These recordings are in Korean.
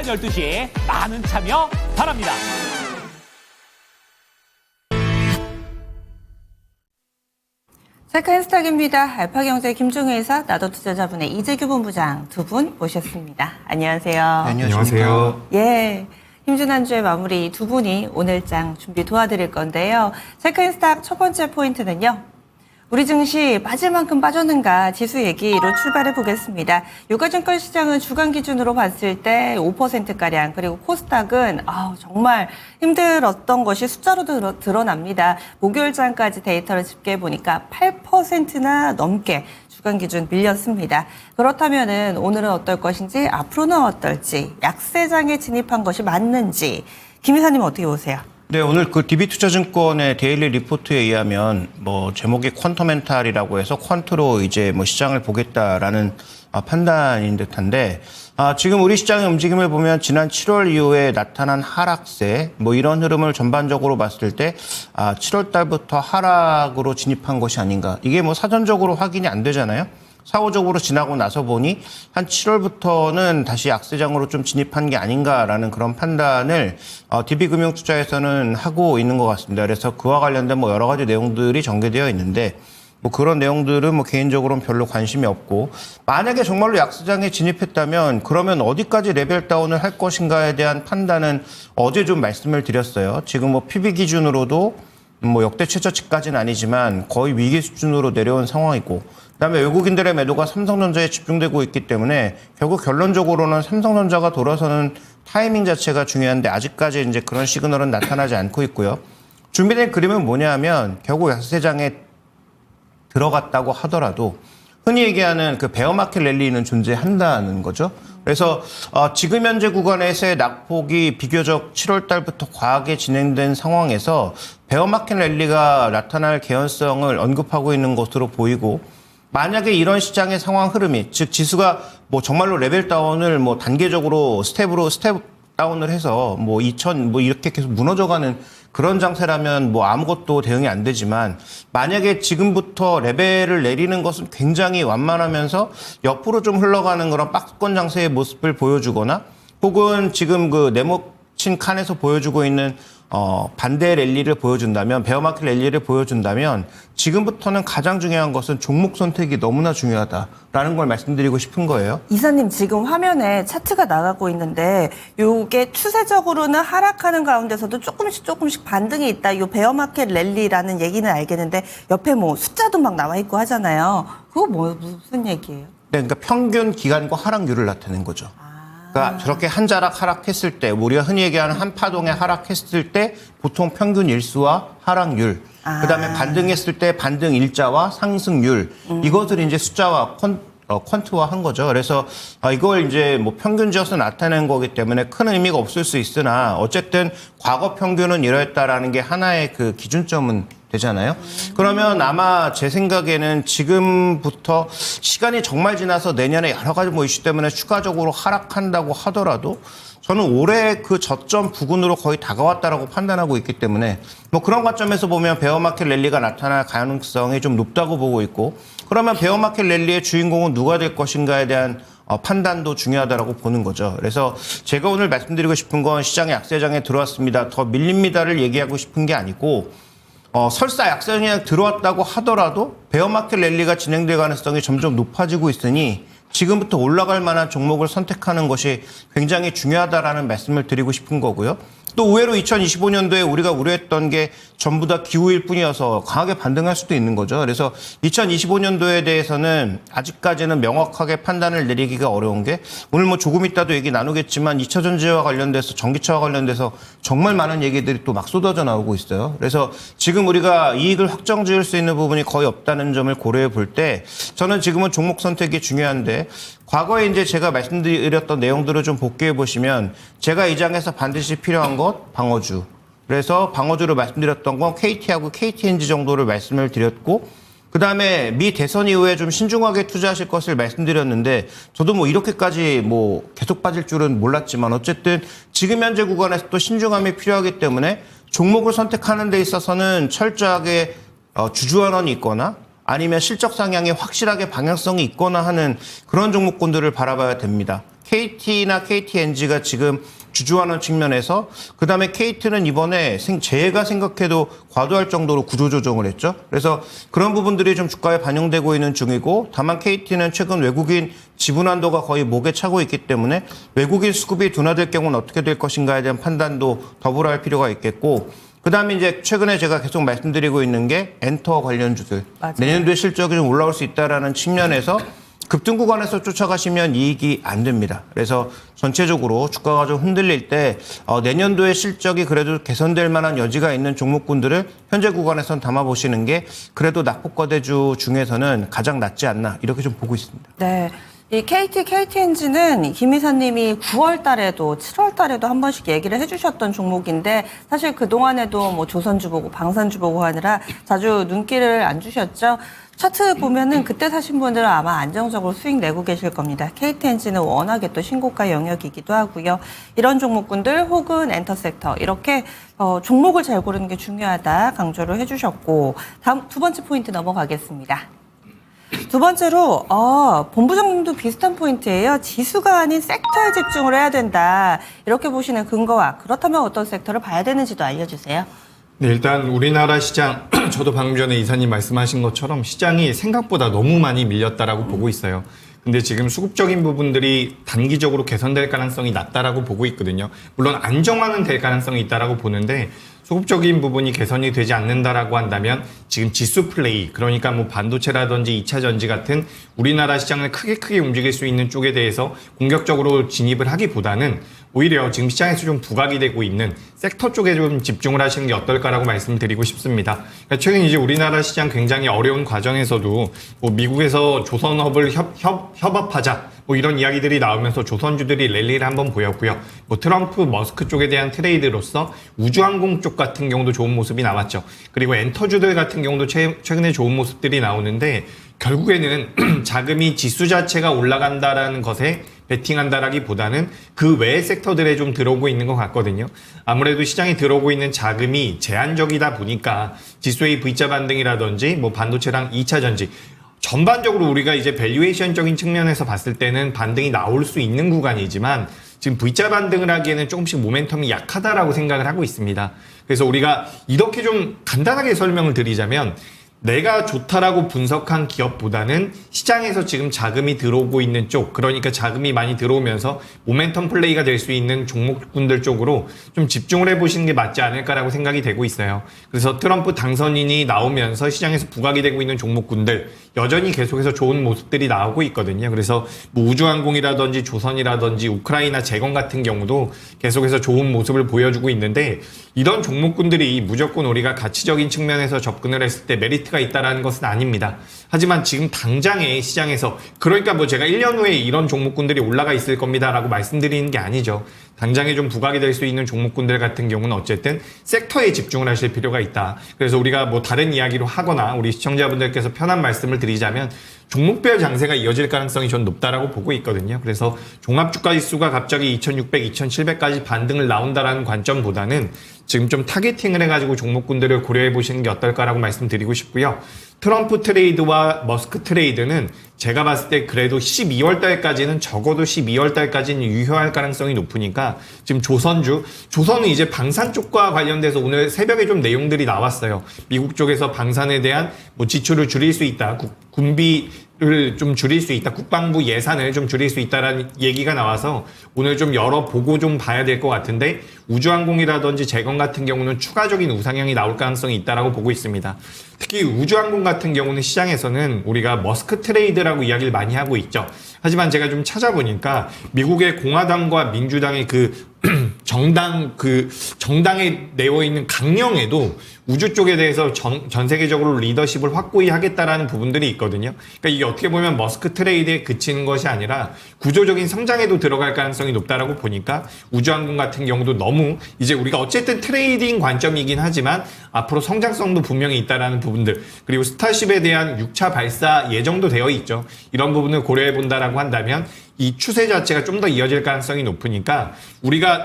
12시 많은 참여 바랍니다. 체크인스탁입니다. 알파경제 김종혜 이사, 나도투자자분의 이재규 본부장 두 분 모셨습니다. 안녕하세요. 안녕하세요. 예. 힘준 한 주의 마무리 두 분이 오늘장 준비 도와드릴 건데요. 체크인스탁 첫 번째 포인트는요. 우리 증시 빠질 만큼 빠졌는가 지수 얘기로 출발해 보겠습니다. 유가증권 시장은 주간 기준으로 봤을 때 5%가량, 그리고 코스닥은 정말 힘들었던 것이 숫자로 드러납니다. 목요일장까지 데이터를 집계해 보니까 8%나 넘게 주간 기준 밀렸습니다. 그렇다면은 오늘은 어떨 것인지, 앞으로는 어떨지, 약세장에 진입한 것이 맞는지, 김 이사님 어떻게 보세요? 네, 오늘 그 DB투자증권의 데일리 리포트에 의하면 제목이 퀀터멘탈이라고 해서 퀀트로 이제 시장을 보겠다라는 판단인 듯한데, 지금 우리 시장의 움직임을 보면 지난 7월 이후에 나타난 하락세 이런 흐름을 전반적으로 봤을 때 7월 달부터 하락으로 진입한 것이 아닌가. 이게 사전적으로 확인이 안 되잖아요. 사후적으로 지나고 나서 보니 한 7월부터는 다시 약세장으로 좀 진입한 게 아닌가라는 그런 판단을 DB금융투자에서는 하고 있는 것 같습니다. 그래서 그와 관련된 여러 가지 내용들이 전개되어 있는데 그런 내용들은 개인적으로는 별로 관심이 없고, 만약에 정말로 약세장에 진입했다면 그러면 어디까지 레벨 다운을 할 것인가에 대한 판단은 어제 좀 말씀을 드렸어요. 지금 PB 기준으로도 역대 최저치까지는 아니지만 거의 위기 수준으로 내려온 상황이고, 그다음에 외국인들의 매도가 삼성전자에 집중되고 있기 때문에 결국 결론적으로는 삼성전자가 돌아서는 타이밍 자체가 중요한데 아직까지 이제 그런 시그널은 나타나지 않고 있고요. 준비된 그림은 뭐냐면 결국 약세장에 들어갔다고 하더라도 흔히 얘기하는 그 베어마켓 랠리는 존재한다는 거죠. 그래서 지금 현재 구간에서의 낙폭이 비교적 7월 달부터 과하게 진행된 상황에서 베어마켓 랠리가 나타날 개연성을 언급하고 있는 것으로 보이고, 만약에 이런 시장의 상황 흐름이, 즉 지수가 정말로 레벨 다운을 단계적으로 스텝 다운을 해서 2000 이렇게 계속 무너져가는 그런 장세라면 아무것도 대응이 안 되지만, 만약에 지금부터 레벨을 내리는 것은 굉장히 완만하면서 옆으로 좀 흘러가는 그런 박스권 장세의 모습을 보여주거나, 혹은 지금 그 네모친 칸에서 보여주고 있는 반대 랠리를 보여준다면, 베어마켓 랠리를 보여준다면, 지금부터는 가장 중요한 것은 종목 선택이 너무나 중요하다라는 걸 말씀드리고 싶은 거예요. 이사님, 지금 화면에 차트가 나가고 있는데 요게 추세적으로는 하락하는 가운데서도 조금씩 반등이 있다. 이 베어마켓 랠리라는 얘기는 알겠는데 옆에 숫자도 막 나와 있고 하잖아요. 그거 무슨 얘기예요? 네, 그러니까 평균 기간과 하락률을 나타낸 거죠. 그러니까 저렇게 한 자락 하락했을 때, 우리가 흔히 얘기하는 한 파동에 하락했을 때 보통 평균 일수와 하락률, 그다음에 반등했을 때 반등 일자와 상승률, 이것을 이제 숫자와 퀀트화한 거죠. 그래서 이걸 이제 평균 지어서 나타낸 거기 때문에 큰 의미가 없을 수 있으나, 어쨌든 과거 평균은 이러했다라는 게 하나의 그 기준점은 되잖아요. 그러면 아마 제 생각에는 지금부터 시간이 정말 지나서 내년에 여러 가지 이슈 때문에 추가적으로 하락한다고 하더라도 저는 올해 그 저점 부근으로 거의 다가왔다라고 판단하고 있기 때문에 그런 관점에서 보면 베어마켓 랠리가 나타날 가능성이 좀 높다고 보고 있고, 그러면 베어마켓 랠리의 주인공은 누가 될 것인가에 대한 판단도 중요하다라고 보는 거죠. 그래서 제가 오늘 말씀드리고 싶은 건 시장의 약세장에 들어왔습니다, 더 밀립니다를 얘기하고 싶은 게 아니고, 설사 약세장에 들어왔다고 하더라도 베어마켓 랠리가 진행될 가능성이 점점 높아지고 있으니 지금부터 올라갈 만한 종목을 선택하는 것이 굉장히 중요하다라는 말씀을 드리고 싶은 거고요. 또 의외로 2025년도에 우리가 우려했던 게 전부 다 기후일 뿐이어서 강하게 반등할 수도 있는 거죠. 그래서 2025년도에 대해서는 아직까지는 명확하게 판단을 내리기가 어려운 게, 오늘 조금 이따도 얘기 나누겠지만 2차 전지와 관련돼서, 전기차와 관련돼서 정말 많은 얘기들이 또 막 쏟아져 나오고 있어요. 그래서 지금 우리가 이익을 확정 지을 수 있는 부분이 거의 없다는 점을 고려해 볼 때 저는 지금은 종목 선택이 중요한데, 과거에 이제 제가 말씀드렸던 내용들을 좀 복귀해 보시면 제가 이 장에서 반드시 필요한 것 방어주. 그래서 방어주를 말씀드렸던 건 KT하고 KTNG 정도를 말씀을 드렸고, 그다음에 미 대선 이후에 좀 신중하게 투자하실 것을 말씀드렸는데, 저도 이렇게까지 계속 빠질 줄은 몰랐지만 어쨌든 지금 현재 구간에서 또 신중함이 필요하기 때문에 종목을 선택하는 데 있어서는 철저하게 주주환원이 있거나 아니면 실적 상향이 확실하게 방향성이 있거나 하는 그런 종목군들을 바라봐야 됩니다. KT나 KTNG가 지금 주주하는 측면에서 그다음에 KT는 이번에 제가 생각해도 과도할 정도로 구조조정을 했죠. 그래서 그런 부분들이 좀 주가에 반영되고 있는 중이고 다만 KT는 최근 외국인 지분 한도가 거의 목에 차고 있기 때문에 외국인 수급이 둔화될 경우는 어떻게 될 것인가에 대한 판단도 더불어 할 필요가 있겠고 그다음에 이제 최근에 제가 계속 말씀드리고 있는 게 엔터 관련주들 맞아요. 내년도에 실적이 좀 올라올 수 있다라는 측면에서 급등 구간에서 쫓아가시면 이익이 안 됩니다. 그래서 전체적으로 주가가 좀 흔들릴 때 내년도에 실적이 그래도 개선될 만한 여지가 있는 종목군들을 현재 구간에선 담아보시는 게 그래도 낙폭과대주 중에서는 가장 낫지 않나 이렇게 좀 보고 있습니다. 네. 이 KTNG는 김 이사님이 9월 달에도 7월 달에도 한 번씩 얘기를 해주셨던 종목인데 사실 그동안에도 뭐 조선주 보고 방산주 보고 하느라 자주 눈길을 안 주셨죠. 차트 보면은 그때 사신 분들은 아마 안정적으로 수익 내고 계실 겁니다. KTNG는 워낙에 또 신고가 영역이기도 하고요. 이런 종목군들 혹은 엔터섹터 이렇게 종목을 잘 고르는 게 중요하다 강조를 해주셨고 다음 두 번째 포인트 넘어가겠습니다. 두 번째로 본부장님도 비슷한 포인트예요. 지수가 아닌 섹터에 집중을 해야 된다. 이렇게 보시는 근거와 그렇다면 어떤 섹터를 봐야 되는지도 알려주세요. 네, 일단 우리나라 시장 저도 방금 전에 이사님 말씀하신 것처럼 시장이 생각보다 너무 많이 밀렸다라고 보고 있어요. 근데 지금 수급적인 부분들이 단기적으로 개선될 가능성이 낮다라고 보고 있거든요. 물론 안정화는 될 가능성이 있다라고 보는데 수급적인 부분이 개선이 되지 않는다라고 한다면 지금 지수 플레이, 그러니까 뭐 반도체라든지 2차 전지 같은 우리나라 시장을 크게 움직일 수 있는 쪽에 대해서 공격적으로 진입을 하기보다는 오히려 지금 시장에서 좀 부각이 되고 있는 섹터 쪽에 좀 집중을 하시는 게 어떨까라고 말씀드리고 싶습니다. 그러니까 최근 이제 우리나라 시장 굉장히 어려운 과정에서도 뭐 미국에서 조선업을 협업하자 뭐 이런 이야기들이 나오면서 조선주들이 랠리를 한번 보였고요. 뭐 트럼프, 머스크 쪽에 대한 트레이드로서 우주항공 쪽 같은 경우도 좋은 모습이 나왔죠. 그리고 엔터주들 같은 경우도 최근에 좋은 모습들이 나오는데 결국에는 자금이 지수 자체가 올라간다라는 것에 베팅한다라기보다는 그 외의 섹터들에 좀 들어오고 있는 것 같거든요. 아무래도 시장에 들어오고 있는 자금이 제한적이다 보니까 지수의 V자 반등이라든지 뭐 반도체랑 2차 전지 전반적으로 우리가 이제 밸류에이션적인 측면에서 봤을 때는 반등이 나올 수 있는 구간이지만 지금 V자 반등을 하기에는 조금씩 모멘텀이 약하다라고 생각을 하고 있습니다. 그래서 우리가 이렇게 좀 간단하게 설명을 드리자면 내가 좋다라고 분석한 기업보다는 시장에서 지금 자금이 들어오고 있는 쪽, 그러니까 자금이 많이 들어오면서 모멘텀 플레이가 될 수 있는 종목군들 쪽으로 좀 집중을 해보시는 게 맞지 않을까라고 생각이 되고 있어요. 그래서 트럼프 당선인이 나오면서 시장에서 부각이 되고 있는 종목군들 여전히 계속해서 좋은 모습들이 나오고 있거든요. 그래서 뭐 우주항공이라든지 조선이라든지 우크라이나 재건 같은 경우도 계속해서 좋은 모습을 보여주고 있는데 이런 종목군들이 무조건 우리가 가치적인 측면에서 접근을 했을 때 메리트가 있다라는 것은 아닙니다. 하지만 지금 당장의 시장에서 그러니까 뭐 제가 1년 후에 이런 종목군들이 올라가 있을 겁니다라고 말씀드리는 게 아니죠. 당장에 좀 부각이 될 수 있는 종목군들 같은 경우는 어쨌든 섹터에 집중을 하실 필요가 있다. 그래서 우리가 뭐 다른 이야기로 하거나 우리 시청자분들께서 편한 말씀을 드리자면 종목별 장세가 이어질 가능성이 전 높다라고 보고 있거든요. 그래서 종합주가지수가 갑자기 2600, 2700까지 반등을 나온다라는 관점보다는 지금 좀 타겟팅을 해가지고 종목군들을 고려해 보시는 게 어떨까라고 말씀드리고 싶고요. 트럼프 트레이드와 머스크 트레이드는 제가 봤을 때 그래도 12월 달까지는 적어도 12월 달까지는 유효할 가능성이 높으니까 지금 조선은 이제 방산 쪽과 관련돼서 오늘 새벽에 좀 내용들이 나왔어요. 미국 쪽에서 방산에 대한 뭐 지출을 줄일 수 있다. 군비를 좀 줄일 수 있다. 국방부 예산을 좀 줄일 수 있다라는 얘기가 나와서 오늘 좀 열어보고 좀 봐야 될 것 같은데 우주항공이라든지 재건 같은 경우는 추가적인 우상향이 나올 가능성이 있다라고 보고 있습니다. 특히 우주항공 같은 경우는 시장에서는 우리가 머스크 트레이드라고 이야기를 많이 하고 있죠. 하지만 제가 좀 찾아보니까 미국의 공화당과 민주당의 정당에 내어 있는 강령에도 우주 쪽에 대해서 전 세계적으로 리더십을 확고히 하겠다라는 부분들이 있거든요. 그러니까 이게 어떻게 보면 머스크 트레이드에 그치는 것이 아니라 구조적인 성장에도 들어갈 가능성이 높다라고 보니까 우주항공 같은 경우도 너무 이제 우리가 어쨌든 트레이딩 관점이긴 하지만 앞으로 성장성도 분명히 있다라는 부분들, 그리고 스타쉽에 대한 6차 발사 예정도 되어 있죠. 이런 부분을 고려해 본다라고 한다면 이 추세 자체가 좀 더 이어질 가능성이 높으니까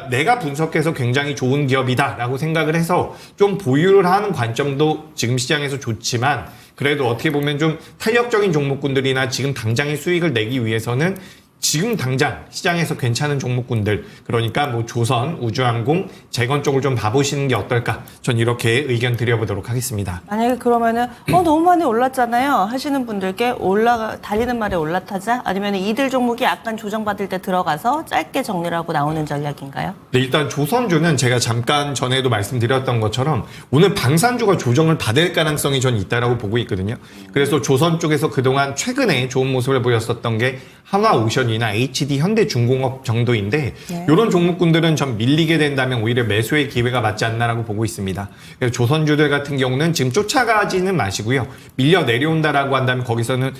내가 분석해서 굉장히 좋은 기업이다라고 생각을 해서 좀 보유를 하는 관점도 지금 시장에서 좋지만 그래도 어떻게 보면 좀 탄력적인 종목군들이나 지금 당장의 수익을 내기 위해서는 지금 당장 시장에서 괜찮은 종목군들, 그러니까 뭐 조선, 우주항공, 재건 쪽을 좀 봐보시는 게 어떨까? 전 이렇게 의견 드려보도록 하겠습니다. 만약에 그러면은 너무 많이 올랐잖아요 하시는 분들께 달리는 말에 올라타자 아니면 이들 종목이 약간 조정받을 때 들어가서 짧게 정리를 하고 나오는 전략인가요? 네, 일단 조선주는 제가 잠깐 전에도 말씀드렸던 것처럼 오늘 방산주가 조정을 받을 가능성이 전 있다라고 보고 있거든요. 그래서 조선 쪽에서 그동안 최근에 좋은 모습을 보였었던 게 한화오션이나 HD 현대중공업 정도인데 네. 이런 종목군들은 좀 밀리게 된다면 오히려 매수의 기회가 맞지 않나라고 보고 있습니다. 그래서 조선주들 같은 경우는 지금 쫓아가지는 마시고요. 밀려 내려온다라고 한다면 거기서는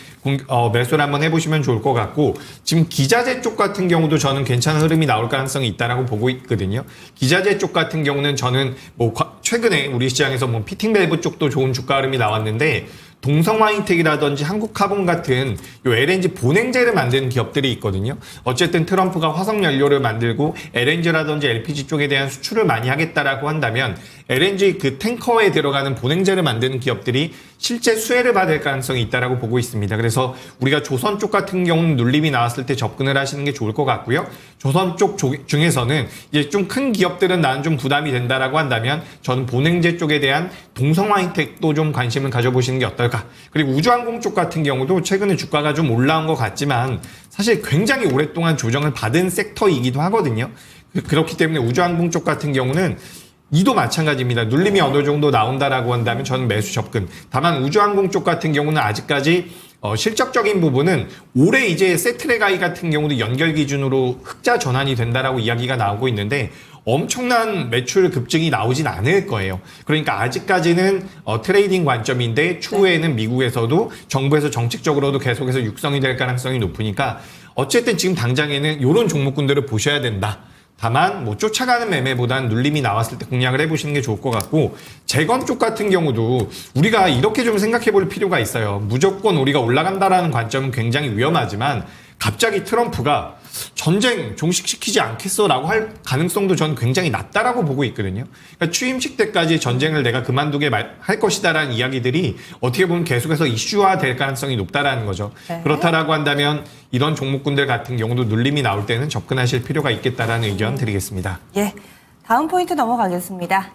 매수를 한번 해보시면 좋을 것 같고 지금 기자재 쪽 같은 경우도 저는 괜찮은 흐름이 나올 가능성이 있다라고 보고 있거든요. 기자재 쪽 같은 경우는 저는 뭐 최근에 우리 시장에서 뭐 피팅밸브 쪽도 좋은 주가 흐름이 나왔는데 동성화이텍이라든지 한국카본 같은 요 LNG 본행제를 만드는 기업들이 있거든요. 어쨌든 트럼프가 화석연료를 만들고 LNG라든지 LPG 쪽에 대한 수출을 많이 하겠다라고 한다면 LNG 그 탱커에 들어가는 본행제를 만드는 기업들이 실제 수혜를 받을 가능성이 있다라고 보고 있습니다. 그래서 우리가 조선 쪽 같은 경우는 눌림이 나왔을 때 접근을 하시는 게 좋을 것 같고요. 조선 쪽 중에서는 이제 좀 큰 기업들은 나는 좀 부담이 된다라고 한다면 저는 본행제 쪽에 대한 동성화이텍도 좀 관심을 가져보시는 게 어떨까. 그리고 우주항공 쪽 같은 경우도 최근에 주가가 좀 올라온 것 같지만 사실 굉장히 오랫동안 조정을 받은 섹터이기도 하거든요. 그렇기 때문에 우주항공 쪽 같은 경우는 이도 마찬가지입니다. 눌림이 어느 정도 나온다라고 한다면 저는 매수 접근. 다만 우주항공 쪽 같은 경우는 아직까지 실적적인 부분은 올해 이제 세트레가이 같은 경우도 연결 기준으로 흑자 전환이 된다라고 이야기가 나오고 있는데 엄청난 매출 급증이 나오진 않을 거예요. 그러니까 아직까지는 트레이딩 관점인데 추후에는 미국에서도 정부에서 정책적으로도 계속해서 육성이 될 가능성이 높으니까 어쨌든 지금 당장에는 이런 종목군들을 보셔야 된다. 다만 뭐 쫓아가는 매매보다는 눌림이 나왔을 때 공략을 해보시는 게 좋을 것 같고 재건 쪽 같은 경우도 우리가 이렇게 좀 생각해 볼 필요가 있어요. 무조건 우리가 올라간다라는 관점은 굉장히 위험하지만 갑자기 트럼프가 전쟁 종식시키지 않겠어라고 할 가능성도 저는 굉장히 낮다라고 보고 있거든요. 그러니까 취임식 때까지 전쟁을 내가 그만두게 할 것이다라는 이야기들이 어떻게 보면 계속해서 이슈화 될 가능성이 높다라는 거죠. 네. 그렇다라고 한다면 이런 종목군들 같은 경우도 눌림이 나올 때는 접근하실 필요가 있겠다라는 의견 드리겠습니다. 예, 다음 포인트 넘어가겠습니다.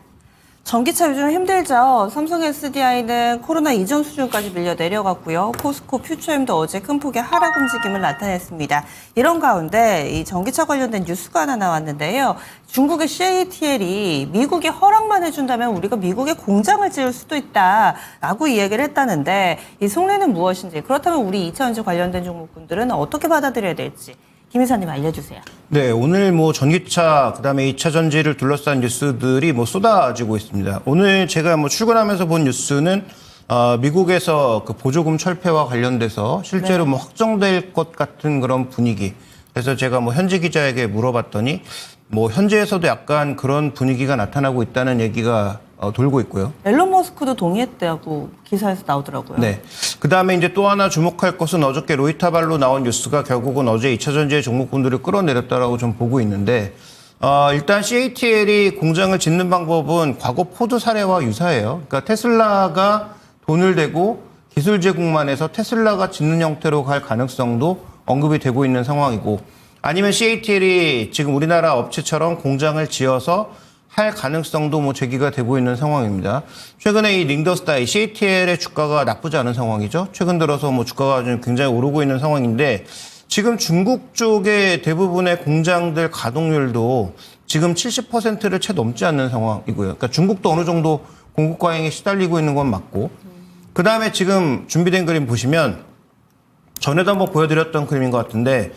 전기차 요즘 힘들죠. 삼성 SDI는 코로나 이전 수준까지 밀려 내려갔고요. 포스코 퓨처엠도 어제 큰 폭의 하락 움직임을 나타냈습니다. 이런 가운데 이 전기차 관련된 뉴스가 하나 나왔는데요. 중국의 CATL이 미국이 허락만 해준다면 우리가 미국에 공장을 지을 수도 있다라고 이야기를 했다는데 이 속내는 무엇인지, 그렇다면 우리 2차전지 관련된 종목군들은 어떻게 받아들여야 될지 김 이사님 알려주세요. 네, 오늘 뭐 전기차, 그다음에 2차 전지를 둘러싼 뉴스들이 뭐 쏟아지고 있습니다. 오늘 제가 뭐 출근하면서 본 뉴스는 미국에서 그 보조금 철폐와 관련돼서 실제로 뭐 확정될 것 같은 그런 분위기. 그래서 제가 뭐 현지 기자에게 물어봤더니 뭐 현지에서도 약간 그런 분위기가 나타나고 있다는 얘기가 돌고 있고요. 앨런 머스크도 동의했다고 기사에서 나오더라고요. 네. 그 다음에 이제 또 하나 주목할 것은 어저께 로이터발로 나온 뉴스가 결국은 어제 2차 전지의 종목군들을 끌어내렸다라고 좀 보고 있는데, 일단 CATL이 공장을 짓는 방법은 과거 포드 사례와 유사해요. 그러니까 테슬라가 돈을 대고 기술 제공만 해서 테슬라가 짓는 형태로 갈 가능성도 언급이 되고 있는 상황이고, 아니면 CATL이 지금 우리나라 업체처럼 공장을 지어서 할 가능성도 뭐 제기가 되고 있는 상황입니다. 최근에 이 링더스타, CATL의 주가가 나쁘지 않은 상황이죠. 최근 들어서 뭐 주가가 좀 굉장히 오르고 있는 상황인데, 지금 중국 쪽의 대부분의 공장들 가동률도 지금 70%를 채 넘지 않는 상황이고요. 그러니까 중국도 어느 정도 공급 과잉에 시달리고 있는 건 맞고, 그 다음에 지금 준비된 그림 보시면 전에도 한번 보여드렸던 그림인 것 같은데,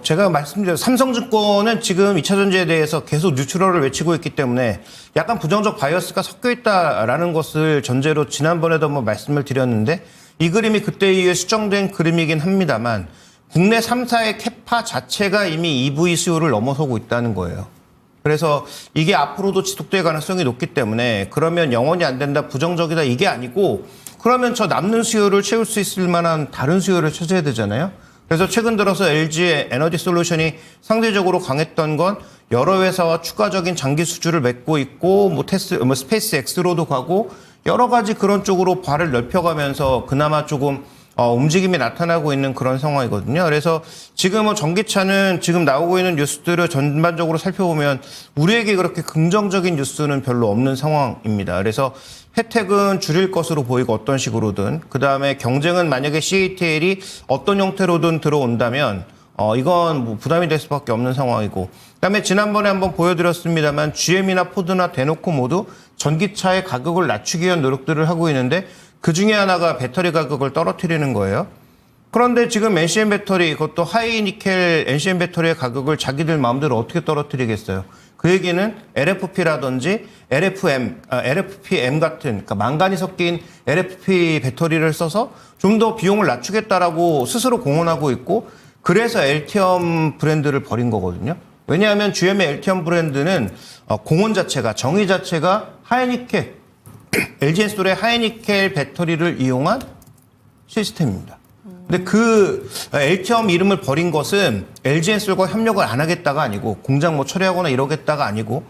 제가 말씀드린 삼성증권은 지금 2차 전지에 대해서 계속 뉴트럴을 외치고 있기 때문에 약간 부정적 바이어스가 섞여 있다라는 것을 전제로 지난번에도 한번 말씀을 드렸는데, 이 그림이 그때 이후에 수정된 그림이긴 합니다만 국내 3사의 캐파 자체가 이미 EV 수요를 넘어서고 있다는 거예요. 그래서 이게 앞으로도 지속될 가능성이 높기 때문에 그러면 영원히 안 된다, 부정적이다 이게 아니고, 그러면 저 남는 수요를 채울 수 있을 만한 다른 수요를 찾아야 되잖아요. 그래서 최근 들어서 LG의 에너지 솔루션이 상대적으로 강했던 건 여러 회사와 추가적인 장기 수주를 맺고 있고, 뭐 스페이스 X로도 가고 여러 가지 그런 쪽으로 발을 넓혀가면서 그나마 조금 움직임이 나타나고 있는 그런 상황이거든요. 그래서 지금 전기차는 지금 나오고 있는 뉴스들을 전반적으로 살펴보면 우리에게 그렇게 긍정적인 뉴스는 별로 없는 상황입니다. 그래서 혜택은 줄일 것으로 보이고 어떤 식으로든 그다음에 경쟁은 만약에 CATL이 어떤 형태로든 들어온다면 이건 뭐 부담이 될 수밖에 없는 상황이고 그다음에 지난번에 한번 보여드렸습니다만 GM이나 포드나 대놓고 모두 전기차의 가격을 낮추기 위한 노력들을 하고 있는데 그중에 하나가 배터리 가격을 떨어뜨리는 거예요. 그런데 지금 NCM 배터리 그것도 하이니켈 NCM 배터리의 가격을 자기들 마음대로 어떻게 떨어뜨리겠어요. 그 얘기는 LFP라든지 LFPM 같은 그러니까 망간이 섞인 LFP 배터리를 써서 좀 더 비용을 낮추겠다라고 스스로 공언하고 있고 그래서 엘티엄 브랜드를 버린 거거든요. 왜냐하면 GM의 엘티엄 브랜드는 공원 자체가 정의 자체가 하이니켈 LG엔솔의 하이니켈 배터리를 이용한 시스템입니다. 근데 그 엘티엄 이름을 버린 것은 LG엔솔과 협력을 안 하겠다가 아니고 공장 뭐 처리하거나 이러겠다가 아니고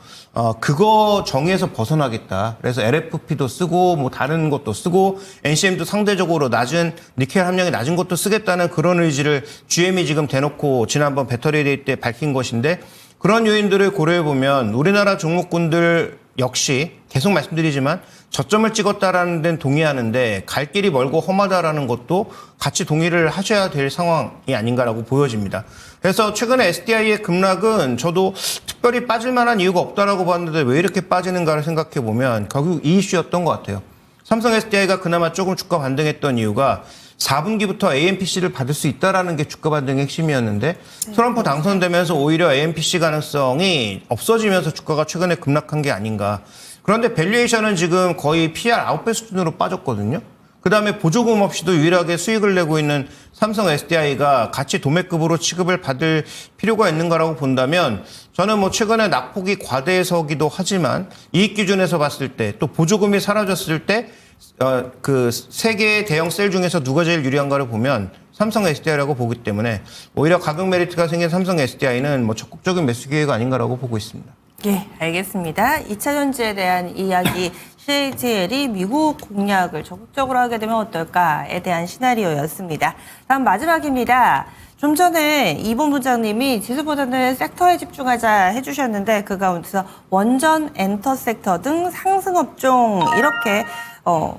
그거 정의에서 벗어나겠다. 그래서 LFP도 쓰고 뭐 다른 것도 쓰고 NCM도 상대적으로 낮은 니켈 함량이 낮은 것도 쓰겠다는 그런 의지를 GM이 지금 대놓고 지난번 배터리 데이 때 밝힌 것인데 그런 요인들을 고려해 보면 우리나라 종목군들 역시 계속 말씀드리지만 저점을 찍었다라는 데는 동의하는데 갈 길이 멀고 험하다라는 것도 같이 동의를 하셔야 될 상황이 아닌가라고 보여집니다. 그래서 최근에 SDI의 급락은 저도 특별히 빠질 만한 이유가 없다라고 봤는데 왜 이렇게 빠지는가를 생각해 보면 결국 이 이슈였던 것 같아요. 삼성 SDI가 그나마 조금 주가 반등했던 이유가 4분기부터 AMPC를 받을 수 있다라는 게 주가 반등의 핵심이었는데 트럼프 당선되면서 오히려 AMPC 가능성이 없어지면서 주가가 최근에 급락한 게 아닌가. 그런데 밸류에이션은 지금 거의 PR 9배 수준으로 빠졌거든요. 그다음에 보조금 없이도 유일하게 수익을 내고 있는 삼성 SDI가 같이 도매급으로 취급을 받을 필요가 있는가라고 본다면 저는 뭐 최근에 낙폭이 과대해서기도 하지만 이익 기준에서 봤을 때 또 보조금이 사라졌을 때 그 세 개의 대형 셀 중에서 누가 제일 유리한가를 보면 삼성 SDI라고 보기 때문에 오히려 가격 메리트가 생긴 삼성 SDI는 뭐 적극적인 매수 기회가 아닌가라고 보고 있습니다. 예, 알겠습니다. 2차 전지에 대한 이야기, CATL이 미국 공략을 적극적으로 하게 되면 어떨까에 대한 시나리오였습니다. 다음 마지막입니다. 좀 전에 이본 부장님이 지수보다는 섹터에 집중하자 해주셨는데 그 가운데서 원전, 엔터 섹터 등 상승업종 이렇게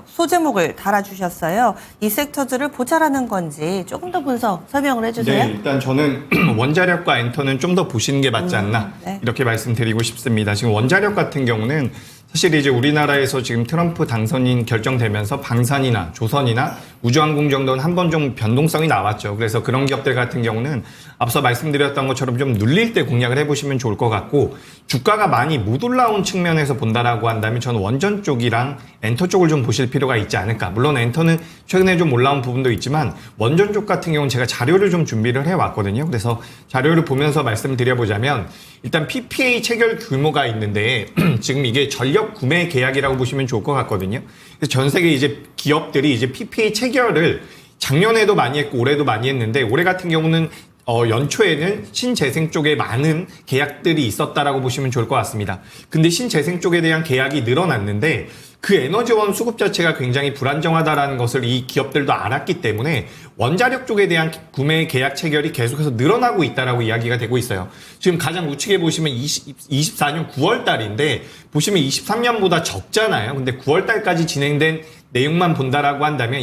소제목을 달아주셨어요. 이 섹터들을 보차라는 건지 조금 더 분석 설명을 해주세요. 네, 일단 저는 원자력과 엔터는 좀 더 보시는 게 맞지 않나 네. 이렇게 말씀드리고 싶습니다. 지금 원자력 같은 경우는 사실 이제 우리나라에서 지금 트럼프 당선인 결정되면서 방산이나 조선이나 우주항공 정도는 한 번 좀 변동성이 나왔죠. 그래서 그런 기업들 같은 경우는 앞서 말씀드렸던 것처럼 좀 눌릴 때 공략을 해보시면 좋을 것 같고 주가가 많이 못 올라온 측면에서 본다라고 한다면 저는 원전 쪽이랑 엔터 쪽을 좀 보실 필요가 있지 않을까. 물론 엔터는 최근에 좀 올라온 부분도 있지만 원전 쪽 같은 경우는 제가 자료를 좀 준비를 해왔거든요. 그래서 자료를 보면서 말씀드려보자면 일단 PPA 체결 규모가 있는데 지금 이게 전력 구매 계약이라고 보시면 좋을 것 같거든요. 그래서 전 세계 이제 기업들이 이제 PPA 체결을 작년에도 많이 했고 올해도 많이 했는데 올해 같은 경우는 연초에는 신재생 쪽에 많은 계약들이 있었다라고 보시면 좋을 것 같습니다. 근데 신재생 쪽에 대한 계약이 늘어났는데 그 에너지원 수급 자체가 굉장히 불안정하다라는 것을 이 기업들도 알았기 때문에 원자력 쪽에 대한 구매 계약 체결이 계속해서 늘어나고 있다라고 이야기가 되고 있어요. 지금 가장 우측에 보시면 24년 9월 달인데 보시면 23년보다 적잖아요. 근데 9월 달까지 진행된 내용만 본다라고 한다면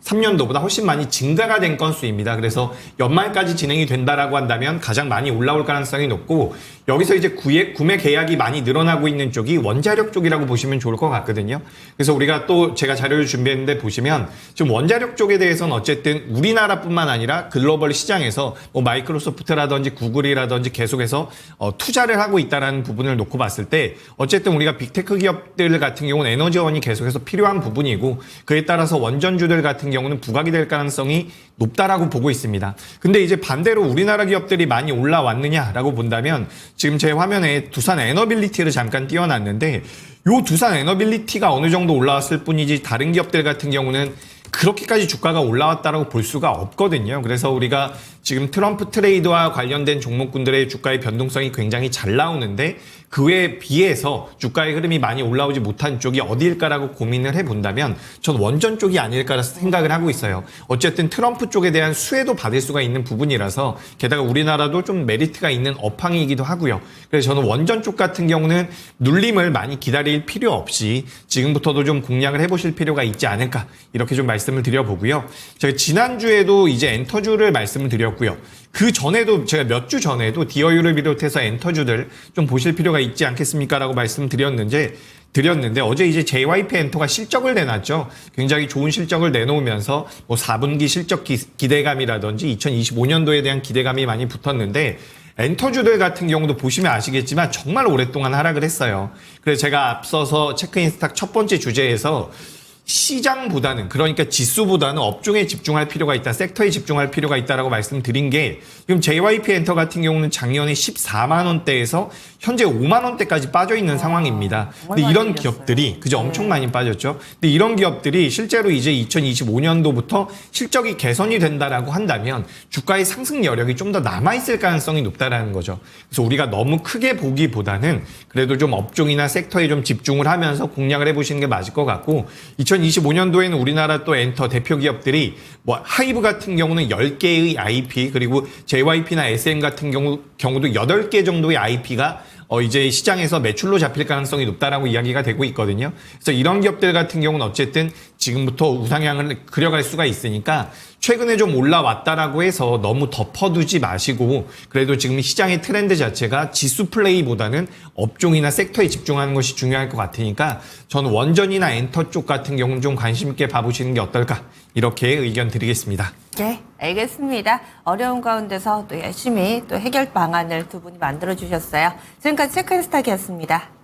3년도보다 훨씬 많이 증가가 된 건수입니다. 그래서 연말까지 진행이 된다라고 한다면 가장 많이 올라올 가능성이 높고 여기서 이제 구매 계약이 많이 늘어나고 있는 쪽이 원자력 쪽이라고 보시면 좋을 것 같거든요. 그래서 우리가 또 제가 자료를 준비했는데 보시면 지금 원자력 쪽에 대해서는 어쨌든 우리나라뿐만 아니라 글로벌 시장에서 뭐 마이크로소프트라든지 구글이라든지 계속해서 투자를 하고 있다는 부분을 놓고 봤을 때 어쨌든 우리가 빅테크 기업들 같은 경우는 에너지원이 계속해서 필요한 부분이고 그에 따라서 원전주들 같은 경우는 부각이 될 가능성이 높다라고 보고 있습니다. 근데 이제 반대로 우리나라 기업들이 많이 올라왔느냐라고 본다면 지금 제 화면에 두산 에너빌리티를 잠깐 띄워놨는데 요 두산 에너빌리티가 어느 정도 올라왔을 뿐이지 다른 기업들 같은 경우는 그렇게까지 주가가 올라왔다라고 볼 수가 없거든요. 그래서 우리가 지금 트럼프 트레이드와 관련된 종목군들의 주가의 변동성이 굉장히 잘 나오는데 그에 비해서 주가의 흐름이 많이 올라오지 못한 쪽이 어디일까라고 고민을 해본다면 전 원전 쪽이 아닐까 생각을 하고 있어요. 어쨌든 트럼프 쪽에 대한 수혜도 받을 수가 있는 부분이라서 게다가 우리나라도 좀 메리트가 있는 업황이기도 하고요. 그래서 저는 원전 쪽 같은 경우는 눌림을 많이 기다릴 필요 없이 지금부터도 좀 공략을 해보실 필요가 있지 않을까 이렇게 좀 말씀을 드려보고요. 제가 지난주에도 이제 엔터주를 말씀을 드렸고요. 그 전에도 제가 몇 주 전에도 디어유를 비롯해서 엔터주들 좀 보실 필요가 있지 않겠습니까? 라고 말씀드렸는데 어제 이제 JYP 엔터가 실적을 내놨죠. 굉장히 좋은 실적을 내놓으면서 뭐 4분기 실적 기대감이라든지 2025년도에 대한 기대감이 많이 붙었는데 엔터주들 같은 경우도 보시면 아시겠지만 정말 오랫동안 하락을 했어요. 그래서 제가 앞서서 체크인스탁 첫 번째 주제에서 시장보다는 그러니까 지수보다는 업종에 집중할 필요가 있다. 섹터에 집중할 필요가 있다라고 말씀드린 게 지금 JYP 엔터 같은 경우는 작년에 14만 원대에서 현재 5만 원대까지 빠져 있는 상황입니다. 근데 이런 기업들이 그죠 엄청 많이 빠졌죠. 근데 이런 기업들이 실제로 이제 2025년도부터 실적이 개선이 된다라고 한다면 주가의 상승 여력이 좀 더 남아 있을 가능성이 높다라는 거죠. 그래서 우리가 너무 크게 보기보다는 그래도 좀 업종이나 섹터에 좀 집중을 하면서 공략을 해보시는 게 맞을 것 같고 2025년도에는 우리나라 또 엔터 대표 기업들이 뭐 하이브 같은 경우는 10개의 IP 그리고 JYP나 SM 같은 경우도 8개 정도의 IP가 이제 시장에서 매출로 잡힐 가능성이 높다라고 이야기가 되고 있거든요. 그래서 이런 기업들 같은 경우는 어쨌든 지금부터 우상향을 그려갈 수가 있으니까 최근에 좀 올라왔다라고 해서 너무 덮어두지 마시고 그래도 지금 시장의 트렌드 자체가 지수 플레이보다는 업종이나 섹터에 집중하는 것이 중요할 것 같으니까 저는 원전이나 엔터 쪽 같은 경우는 좀 관심 있게 봐보시는 게 어떨까 이렇게 의견 드리겠습니다. 네, 알겠습니다. 어려운 가운데서 또 열심히 또 해결 방안을 두 분이 만들어 주셨어요. 지금까지 체크인스탁이었습니다.